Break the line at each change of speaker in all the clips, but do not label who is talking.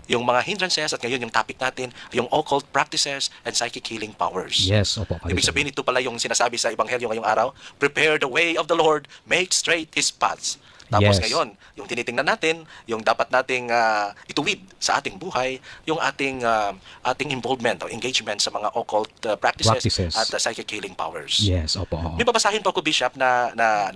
yung mga hindrances at ngayon yung topic natin, yung occult practices and psychic healing powers.
Yes, opo. Father
Ibig
Joey.
sabihin, ito pala yung sinasabi sa Ebanghelyo ngayong araw, prepare the way of the Lord, make straight His paths. Tapos
Yes.
ngayon, yung tinitingnan natin, yung dapat nating ituwid sa ating buhay, yung ating involvement o engagement sa mga occult practices at psychic healing powers.
Yes, opo. Oo.
May babasahin po ako, Bishop, na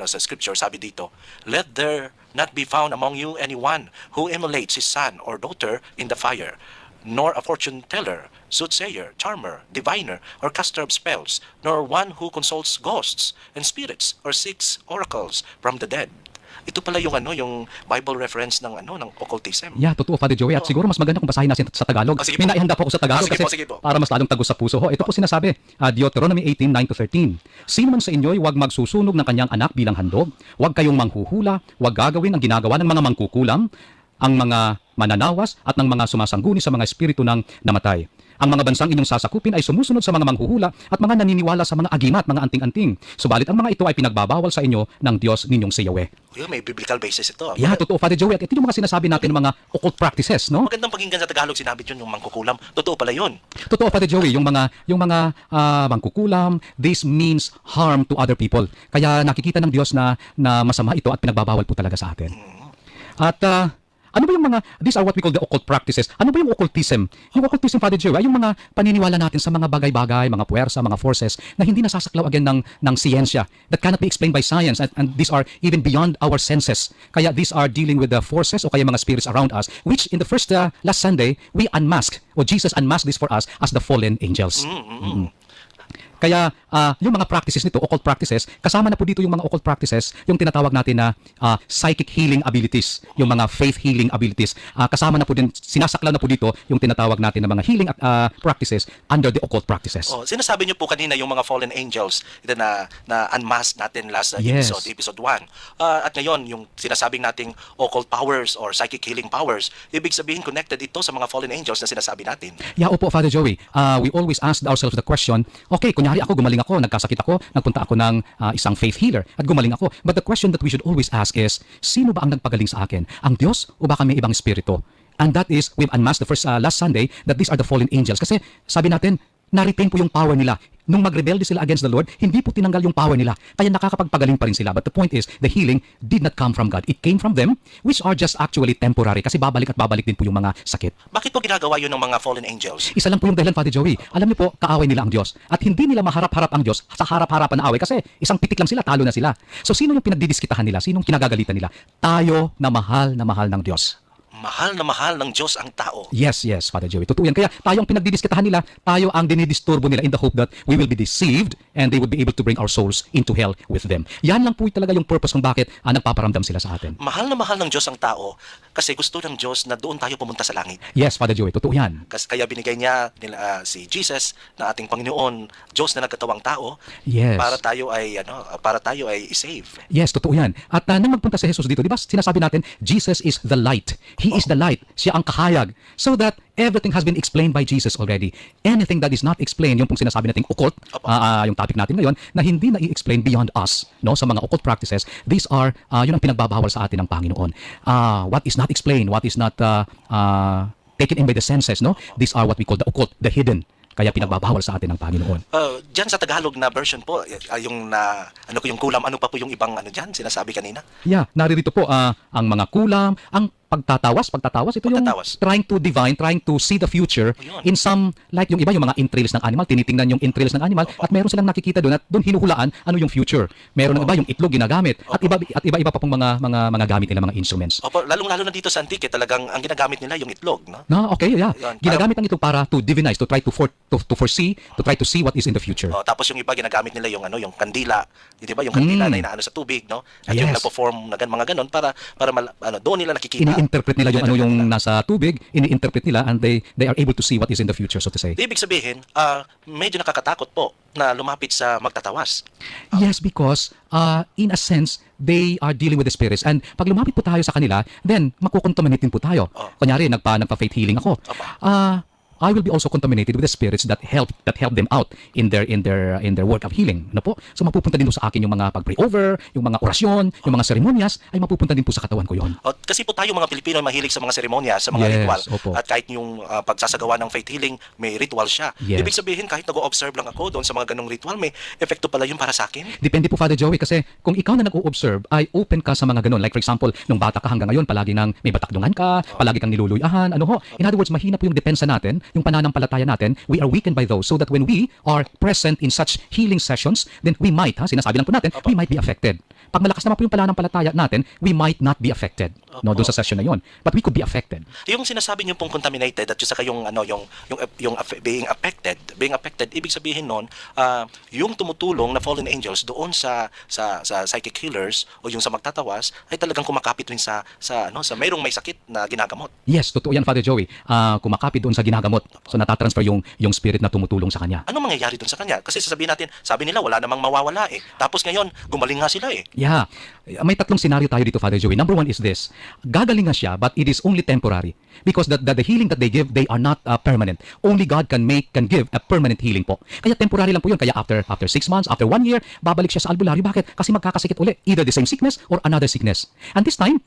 sa scripture, sabi dito, let there not be found among you anyone who emulates his son or daughter in the fire, nor a fortune teller, soothsayer, charmer, diviner, or caster of spells, nor one who consults ghosts and spirits or seeks oracles from the dead. Ito pala yung yung Bible reference ng ng occultism.
Yeah, totoo, Father Joey. At siguro mas maganda kung basahin natin sa Tagalog.
Sige
May
po.
naihanda po ako sa Tagalog
Sige
kasi
po.
para mas lalong tagos sa puso. Ito po sinasabi, Deuteronomy 18:9-13. Sino man sa inyo ay huwag magsusunog ng kanyang anak bilang handog, huwag kayong manghuhula, huwag gagawin ang ginagawa ng mga mangkukulam, ang mga mananawas at ng mga sumasangguni sa mga espiritu ng namatay. Ang mga bansang inyong sasakupin ay sumusunod sa mga manghuhula at mga naniniwala sa mga agima at mga anting-anting. Subalit ang mga ito ay pinagbabawal sa inyo ng Diyos ninyong si Yahweh.
May biblical basis ito.
Yeah, totoo, Father Joey. At ito yung mga sinasabi natin ng mga occult practices, no?
Magandang pakinggan sa Tagalog, sinabi yun yung mangkukulam. Totoo pala yun.
Totoo, Father Joey, yung mga mangkukulam, this means harm to other people. Kaya nakikita ng Diyos na masama ito at pinagbabawal po talaga sa atin. At ano ba yung these are what we call the occult practices. Ano ba yung occultism? Yung occultism, Father Joey, ay yung mga paniniwala natin sa mga bagay-bagay, mga puwersa, mga forces na hindi nasasaklaw again ng siyensya, that cannot be explained by science, and these are even beyond our senses. Kaya these are dealing with the forces o kaya mga spirits around us, which in the first last Sunday, we unmasked, or Jesus unmasked this for us as the fallen angels. Kaya yung mga practices nito, occult practices, kasama na po dito yung mga occult practices, yung tinatawag natin na psychic healing abilities, yung mga faith healing abilities. Kasama na po din, sinasaklaw na po dito yung tinatawag natin na mga healing practices under the occult practices.
Sinasabi niyo po kanina yung mga fallen angels ito na unmasked natin last
Yes.
episode 1. At ngayon, yung sinasabing nating occult powers or psychic healing powers, ibig sabihin connected ito sa mga fallen angels na sinasabi natin.
Yeah, opo, Father Joey. We always ask ourselves the question, okay, kunyari ako, gumaling ako, nagkasakit ako, nagpunta ako ng isang faith healer at gumaling ako. But the question that we should always ask is, sino ba ang nagpagaling sa akin? Ang Diyos o baka may ibang espiritu? And that is, we've unmasked the first last Sunday that these are the fallen angels. Kasi sabi natin, na-retain po yung power nila. Nung magrebelde sila against the Lord, hindi po tinanggal yung power nila. Kaya nakakapagpagaling pa rin sila. But the point is, the healing did not come from God. It came from them, which are just actually temporary. Kasi babalik at babalik din po yung mga sakit.
Bakit po ginagawa yun ng mga fallen angels?
Isa lang po yung dahilan, Father Joey. Alam niyo po, kaaway nila ang Diyos. At hindi nila maharap-harap ang Diyos sa harap-harapan na away. Kasi isang pitik lang sila, talo na sila. So sino yung pinagdidiskitahan nila? Sinong kinagagalitan nila? Tayo na mahal ng Diyos.
Mahal na mahal ng Diyos ang tao.
Yes, Father Joey. Totoo yan. Kaya tayo ang pinagdidiskitahan nila, tayo ang dinidisturbo nila in the hope that we will be deceived and they would be able to bring our souls into hell with them. Yan lang po talaga yung purpose kung bakit nagpaparamdam sila sa atin.
Mahal na mahal ng Diyos ang tao kasi gusto ng Diyos na doon tayo pumunta sa langit.
Yes, Father Joey. Totoo yan.
Kaya binigay niya si Jesus na ating Panginoon, Diyos na nagkatawang tao,
Yes.
para tayo ay save.
Yes, totoo yan. At nang magpunta si Jesus dito, di ba sinasabi natin, Jesus is the light. He is the light. Siya ang kahayag. So that everything has been explained by Jesus already. Anything that is not explained, yung pong sinasabi nating occult, yung topic natin ngayon, na hindi na i-explain beyond us, no, sa mga occult practices, these are, yun ang pinagbabawal sa atin ng Panginoon. What is not explained, what is not taken in by the senses, no, these are what we call the occult, the hidden. Kaya pinagbabawal sa atin ng Panginoon.
Diyan sa Tagalog na version po, yung yung kulam, ano pa po yung ibang diyan, sinasabi kanina?
Yeah, naririto po ang mga kulam, ang pagtatawas, ito yung trying to see the future in some, like yung iba yung mga entrails ng animal, tinitingnan yung entrails ng animal at meron silang nakikita doon at doon hinuhulaan ano yung future. Meron ng iba yung itlog ginagamit at iba pa pong mga gamit nila, mga instruments.
Lalong-lalo na dito sa Antique, talagang ang ginagamit nila yung itlog, no?
Okay, yeah. Ginagamit ang itlog para to divinize, to try to foresee, to try to see what is in the future.
Tapos yung iba ginagamit nila yung kandila, di ba? Yung kandila na inaano sa tubig, no? At yung nagpo-form na mga ganon para doon nila nakikita.
Ini-interpret nila yung yung nasa tubig, ini-interpret nila and they are able to see what is in the future, so to say.
Ibig sabihin, medyo nakakatakot po na lumapit sa magtatawas.
Yes, because in a sense, they are dealing with the spirits. And pag lumapit po tayo sa kanila, then makukontaminate din po tayo. Kunyari, nagpa-faith healing ako. I will be also contaminated with the spirits that help them out in their work of healing. Ano po? So mapupunta din po sa akin yung mga pag-pray over, yung mga orasyon, yung mga seremonyas, ay mapupunta din po sa katawan ko yon.
Kasi po tayo mga Pilipino ay mahilig sa mga seremonya, sa mga
Yes,
ritual.
opo.
At kahit yung pagsasagawa ng faith healing, may ritual siya.
Yes.
Ibig sabihin, kahit nag-o-observe lang ako doon sa mga ganong ritual, may epekto pala yun para sa akin.
Depende po, Father Joey, kasi kung ikaw na nag-o-observe ay open ka sa mga ganun. Like for example, nung bata ka hanggang ngayon, palagi nang may batakdungan ka, palagi kang niluluyahan, ano ho. In other words, mahina po yung depensa natin, yung pananampalataya natin. We are weakened by those so that when we are present in such healing sessions, then we might, sinasabi lang po natin, we might be affected. Pag malakas naman po yung pananampalataya natin, we might not be affected. No, doon sa session na yon. But we could be affected.
Yung sinasabi niyo pong contaminated at yung saka yung being affected, ibig sabihin noon, yung tumutulong na fallen angels doon sa psychic healers o yung sa magtatawas ay talagang kumakapit rin sa mayroong may sakit na ginagamot.
Yes, totoo yan, Father Joey. Kumakapit doon sa ginagamot. So natatransfer yung spirit na tumutulong sa kanya.
Ano mangyayari doon sa kanya? Kasi sasabihin natin, sabi nila wala namang mawawala eh. Tapos ngayon, gumaling nga sila eh.
Yeah. May tatlong scenario tayo dito, Father Joey. Number one is this. Gagaling nga siya, but it is only temporary. Because the healing that they give, they are not permanent. Only God can give a permanent healing po. Kaya temporary lang po yun. Kaya after 6 months, after 1 year, babalik siya sa albularyo. Bakit? Kasi magkakasikit uli. Either the same sickness or another sickness. And this time,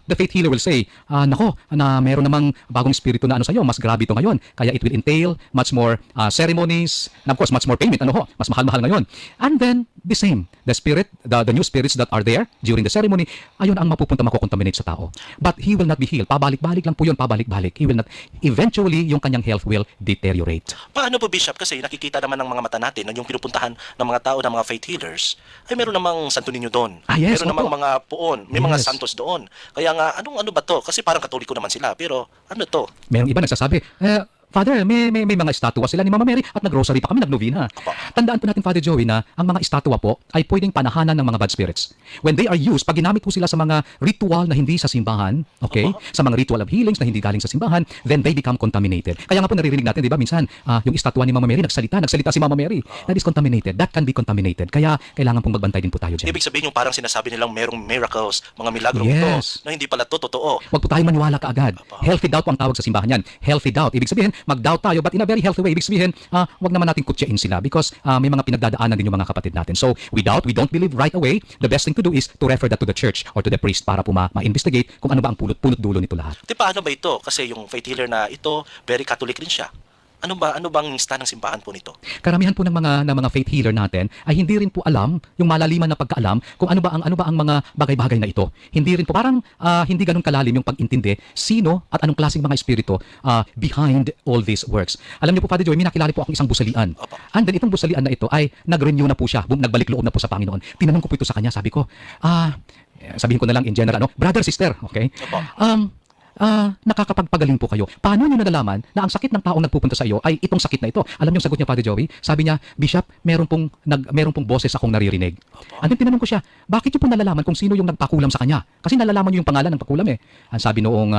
the faith healer will say, nako, na meron namang bagong spirito na sa'yo, mas grabe ito ngayon. Kaya it will entail much more ceremonies, and of course, much more payment. Mas mahal-mahal ngayon. And then, the same. The spirit, the new spirits that are there during the ceremony, ayun ang mapupunta makokontaminate sa tao. But he will not be healed. Pabalik-balik lang po yun, pabalik-balik. He will not, eventually, yung kanyang health will deteriorate.
Paano po, Bishop? Kasi nakikita naman ng mga mata natin na yung pinupuntahan ng mga tao, ng mga faith healers, ay meron namang Santo Niño doon.
Yes,
meron namang
opo.
mga puon, may mga
Yes.
santos doon. Kaya nga, ano ba to? Kasi parang Katoliko naman sila, pero ano to?
Merong iba nagsasabi, Father, may mga estatwa sila ni Mama Mary at nag-rosary pa kami, nagnovena.
Apo.
Tandaan po natin, Father Joey, na ang mga estatwa po ay pwedeng panahanan ng mga bad spirits. When they are used, pag ginamit po sila sa mga ritual na hindi sa simbahan, okay? Sa mga ritual of healings na hindi galing sa simbahan, then they become contaminated. Kaya nga po naririnig natin, di ba, minsan, yung estatwa ni Mama Mary, nagsalita si Mama Mary. That is contaminated. That can be contaminated. Kaya kailangan pong magbantay din po tayo dyan.
Ibig sabihin yung parang sinasabi nilang merong miracles, mga milagro
Yes.
ito, na hindi pala to totoo.
Huwag po tayo maniwala kaagad. Healthy doubt po ang tawag sa simbahan yan. Healthy doubt. Ibig sabihin, mag-doubt tayo, but in a very healthy way. Ibig sabihin, wag naman natin kutyain sila because may mga pinagdadaanan din yung mga kapatid natin. So, we doubt, we don't believe right away. The best thing to do is to refer that to the church or to the priest para po ma-investigate kung ano ba ang pulot dulo nito lahat.
Di paano ba ito? Kasi yung faith healer na ito, very Catholic rin siya. Ano bang stand ng simbahan po nito?
Karamihan po ng mga faith healer natin ay hindi rin po alam yung malaliman na pagkaalam kung ano ba ang mga bagay-bagay na ito. Hindi rin po parang hindi ganoon kalalim yung pag-intindi sino at anong klaseng mga espiritu behind all these works. Alam niyo po, Father Joy, may nakilala po akong isang busalian.
Opo.
And then itong busalian na ito ay nag-renew na po siya, nagbalik loob na po sa Panginoon. Tinanong ko po ito sa kanya, sabi ko, sabihin ko na lang in general, brother, sister, okay?
Opo.
Nakakapagpagaling po kayo. Paano nyo nalalaman na ang sakit ng taong nagpupunta sa iyo ay itong sakit na ito? Alam niyo ang sagot niya, Father Joey? Sabi niya, Bishop, meron pong boses akong naririnig. And then tinanong ko siya, bakit niyo po nalalaman kung sino yung nagpakulam sa kanya? Kasi nalalaman niyo yung pangalan ng pakulam eh. Ang sabi noong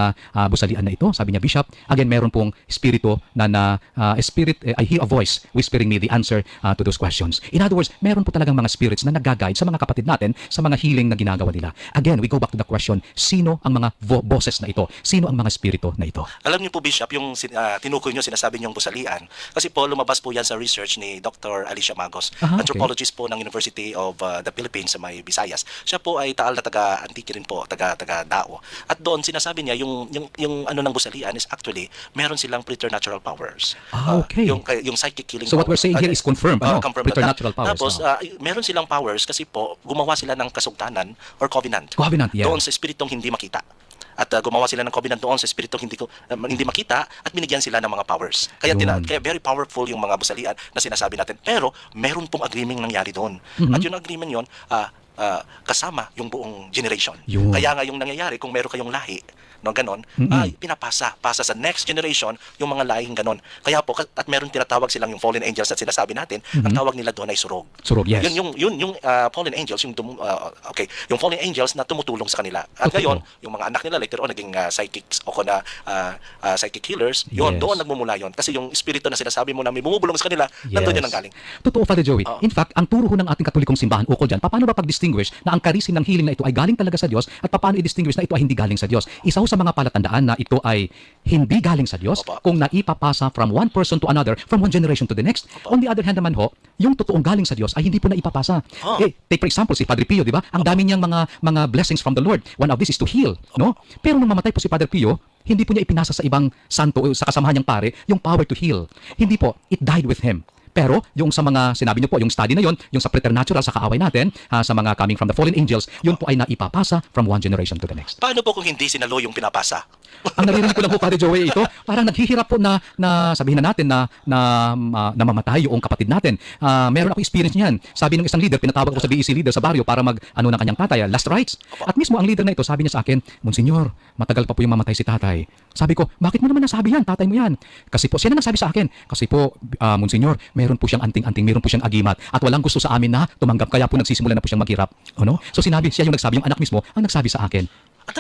busalian na ito, sabi niya, Bishop, again, meron pong espiritu I hear a voice whispering me the answer to those questions. In other words, meron po talagang mga spirits na nag-guide sa mga kapatid natin sa mga healing na ginagawa nila. Again, we go back to the question, sino ang mga boses na ito? Sino ang mga spirito na ito?
Alam niyo po, Bishop, yung tinukoy niyo, sinasabi niyong busalian. Kasi po, lumabas po yan sa research ni Dr. Alicia Magos,
Okay.
anthropologist po ng University of the Philippines sa may Visayas. Siya po ay taal na taga-Antique rin po, taga-Dao. At doon, sinasabi niya, yung ano ng busalian is actually, meron silang preternatural powers.
Okay.
Yung psychic healing
So what we're saying here is confirmed,
confirmed na
preternatural powers.
Tapos, meron silang powers kasi po, gumawa sila ng kasugtanan or covenant.
Covenant, yeah.
Doon sa espiritong hindi makita. At gumawa sila ng covenant doon sa espiritong hindi makita at binigyan sila ng mga powers. Kaya
Yun.
kaya very powerful yung mga busalian na sinasabi natin. Pero meron pong agreement nangyari doon. At yung agreement yon kasama yung buong generation.
Yun.
Kaya nga yung nangyayari kung meron kayong lahi, no, ganon, pasa sa next generation yung mga lahing ganon. Kaya po, at meron tinatawag silang yung fallen angels at sinasabi natin, ang tawag nila doon ay surog.
Surog, yes.
Yung fallen angels, yung fallen angels na tumutulong sa kanila. At
Totoo.
ngayon, yung mga anak nila later on naging psychics o psychic healers, yun,
Yes.
doon nagmumula yun. Kasi yung espiritu na sinasabi mo na may bumubulong sa kanila,
Yes.
nandun yun ang galing.
Totoo, Father Joey. In fact, ang turo ho ng ating katolikong simbahan ukol dyan, paano ba pag-distinguish i-distinguish na ang karisin ng healing na ito ay galing talaga sa Diyos at paano i-distinguish na ito ay hindi galing sa Diyos. Isa ho sa mga palatandaan na ito ay hindi galing sa Diyos
Opo.
kung naipapasa from one person to another, from one generation to the next. On the other hand naman ho, yung totoong galing sa Diyos ay hindi po naipapasa.
Oh.
Take for example si Padre Pio, di ba? Ang dami niyang mga blessings from the Lord. One of this is to heal, no? Pero nung mamatay po si Padre Pio, hindi po niya ipinasa sa ibang santo o sa kasamahan niyang pare yung power to heal. Hindi po, it died with him. Pero yung sa mga sinabi niyo po, yung study na yon, yung sa preternatural sa kaaway natin, sa mga coming from the fallen angels, yun po ay naipapasa from one generation to the next.
Paano po kung hindi sinalo yung pinapasa?
Ang naririnig ko lang po, Padre Joey, ito, parang naghihirap po na sabihin na natin na mamatay yung kapatid natin. Meron ako experience niyan. Sabi ng isang leader, pinatawag ko sa BEC leader sa baryo para ng kanyang tatay, last rites. At mismo ang leader na ito, sabi niya sa akin, Monsignor, matagal pa po yung mamatay si tatay. Sabi ko, bakit mo naman nasabi yan? Tatay mo yan. Kasi po, siya na nagsabi sa akin. Kasi po, Monsignor, meron po siyang anting-anting, meron po siyang agimat. At walang gusto sa amin na tumanggap, kaya po nagsisimula na po siyang maghirap. Ano? So siya yung nagsabi, yung anak mismo, ang nagsabi sa akin.
At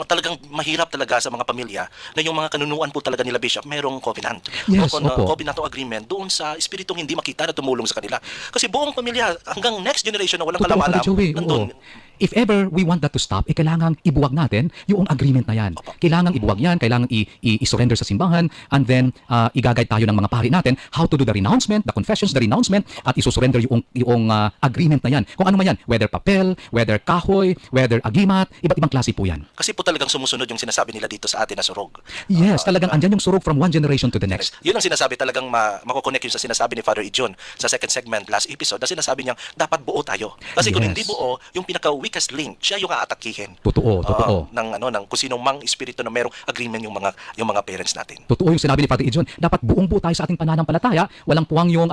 talagang mahirap talaga sa mga pamilya na yung mga kanunuan po talaga nila Bishop merong covenant.
Yes,
o
opo.
covenant o agreement doon sa espiritong hindi makita na tumulong sa kanila. Kasi buong pamilya hanggang next generation na walang
Totoo,
kalam-alam,
Padre Joey,
nandun.
oo. If ever we want that to stop, kailangan ibuwag natin yung agreement na yan. Kailangan ibuwag yan, kailangan i-surrender sa simbahan, and then i-guide tayo ng mga pari natin how to do the renouncement, the confessions, the renouncement, at isusurrender yung agreement na yan. Kung ano man yan, whether papel, whether kahoy, whether agimat, iba't ibang klase po yan.
Kasi po talagang sumusunod yung sinasabi nila dito sa atin na surog.
Yes, talagang andyan yung surog from one generation to the next.
Yun ang sinasabi talagang makukonect yun sa sinasabi ni Father Ijon sa second segment last episode na sinasabi niya dapat buo tayo. Kasi kung
Yes.
hindi buo, yung pinaka-weakest link, siya yung aatakihin.
Totoo, totoo.
Ng kung sinong mang espiritu na merong agreement yung mga parents natin.
Totoo yung sinabi ni Father Ijon. Dapat buong buo tayo sa ating pananampalataya. Walang puwang yung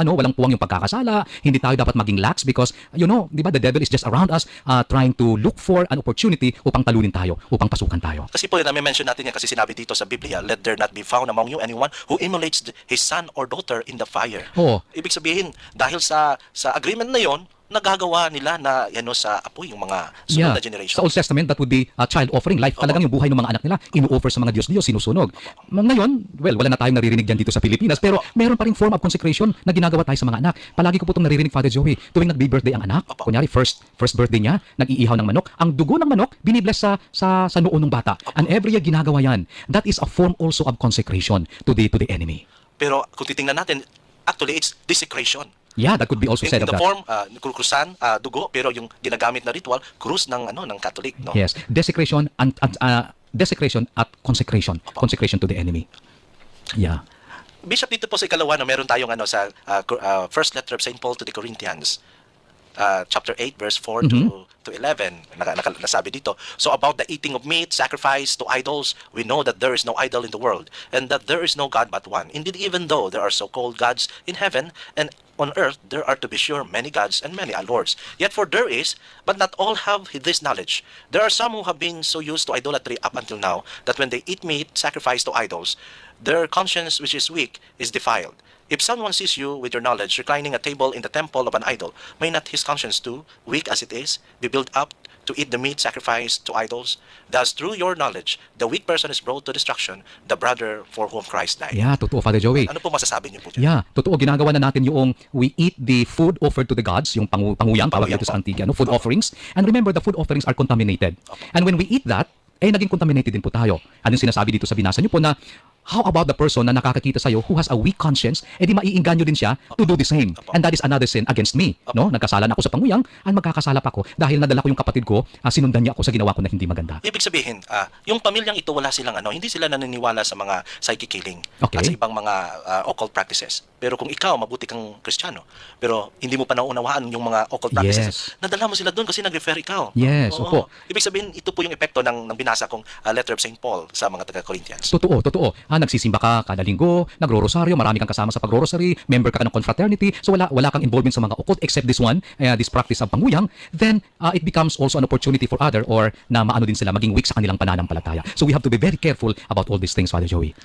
pagkakasala. Hindi tayo dapat maging lax because di ba, the devil is just around us trying to look for an opportunity upang talunin tayo, upang pasukan tayo.
Kasi po, na-mention natin yan kasi sinabi dito sa Biblia, let there not be found among you anyone who emulates his son or daughter in the fire.
Oo.
Ibig sabihin, dahil sa agreement na yon, nagagawa nila na sa apoy yung mga sunod na generation.
Sa Old Testament, that would be a child offering. Life talagang yung buhay ng mga anak nila, ino-offer sa mga Diyos-Diyos, sinusunog. Ngayon, wala na tayong naririnig dyan dito sa Pilipinas, pero meron pa ring form of consecration na ginagawa tayo sa mga anak. Palagi ko po itong naririnig, Father Joey, tuwing nagbi-birthday ang anak, kunyari first birthday niya, nag-iihaw ng manok, ang dugo ng manok, binibless sa noo ng bata. And every year ginagawa yan. That is a form also of consecration to the enemy.
Pero kung titingnan natin, actually it's desecration.
Yeah, that could be also said
In
of
the
that.
form, krusan, dugo, pero yung ginagamit na ritual, krus ng Catholic, no?
Yes, desecration at consecration. Consecration to the enemy. Yeah.
Bishop, dito po sa ikalawa, meron tayong sa first letter of St. Paul to the Corinthians, chapter 8, verse 4 to 11, nasabi dito. So about the eating of meat, sacrifice to idols, we know that there is no idol in the world, and that there is no God but one. Indeed, even though there are so-called gods in heaven, and on earth there are, to be sure, many gods and many lords. Yet for there is, but not all have this knowledge. There are some who have been so used to idolatry up until now, that when they eat meat sacrificed to idols, their conscience, which is weak, is defiled. If someone sees you with your knowledge reclining at table in the temple of an idol, may not his conscience too, weak as it is, be built up to eat the meat sacrificed to idols? Thus, through your knowledge, the weak person is brought to destruction, the brother for whom Christ died.
Yeah, totoo, Father Joey.
Ano po masasabi niyo po dyan?
Yeah, totoo. Ginagawa na natin yung we eat the food offered to the gods, yung panguyang, tawag dito sa Antigua, food offerings. And remember, the food offerings are contaminated. And when we eat that, naging contaminated din po tayo. Ano yung sinasabi dito sa binasa niyo po na, how about the person na nakakakita sa'yo who has a weak conscience, di maiinganyo din siya to do the same. And that is another sin against me. No? Nagkasala na ako sa panguyang, and magkakasala pa ako dahil nadala ko yung kapatid ko, sinundan niya ako sa ginawa ko na hindi maganda.
Ibig sabihin, yung pamilyang ito wala silang hindi sila naniniwala sa mga psychic healing
Okay.
at sa ibang mga occult practices. Pero kung ikaw, mabuti kang Kristiyano, pero hindi mo pa naunawaan yung mga occult practices, nadala mo sila doon kasi nag-refer ikaw.
Yes,
Oo.
opo.
Ibig sabihin, ito po yung epekto ng binasa kong letter of St. Paul sa mga taga-Corinthians.
Totoo, totoo. Nagsisimba ka kada linggo, nagro-rosaryo, marami kang kasama sa pag-rosary, member ka ng confraternity, so wala kang involvement sa mga occult except this one, this practice of panguyang, then it becomes also an opportunity for other or na maano din sila, maging weak sa kanilang pananampalataya. So we have to be very careful about all these things, Father Joey.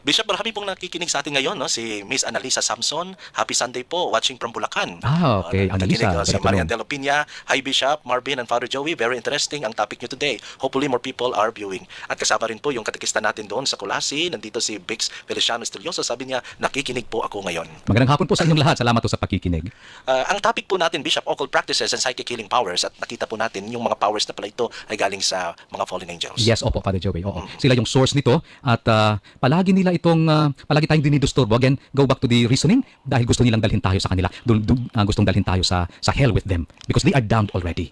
Bishop, marami pong nakikinig sa atin ngayon, no? Si Miss Annalisa Samson, happy Sunday po, watching from Bulacan.
Okay,
Nakikinig,
Annalisa,
si
good
Marian
afternoon.
De Lopina, hi Bishop, Marvin and Father Joey, very interesting ang topic nyo today. Hopefully more people are viewing. At kasama rin po yung katekista natin doon sa Kulasi, nandito dito si Bix Feliciano Estilioso. Sabi niya, nakikinig po ako ngayon.
Magandang hapon po sa inyong lahat. Salamat po sa pakikinig.
Ang topic po natin, Bishop, occult practices and psychic healing powers. At nakita po natin yung mga powers na pala ito ay galing sa mga fallen angels.
Yes, opo, Father Joey. Oo. Sila yung source nito at palagi palagi tayong dinidisturbo. Again, go back to the reasoning dahil gusto nilang dalhin tayo sa kanila. Gustong dalhin tayo sa hell with them because they are damned already.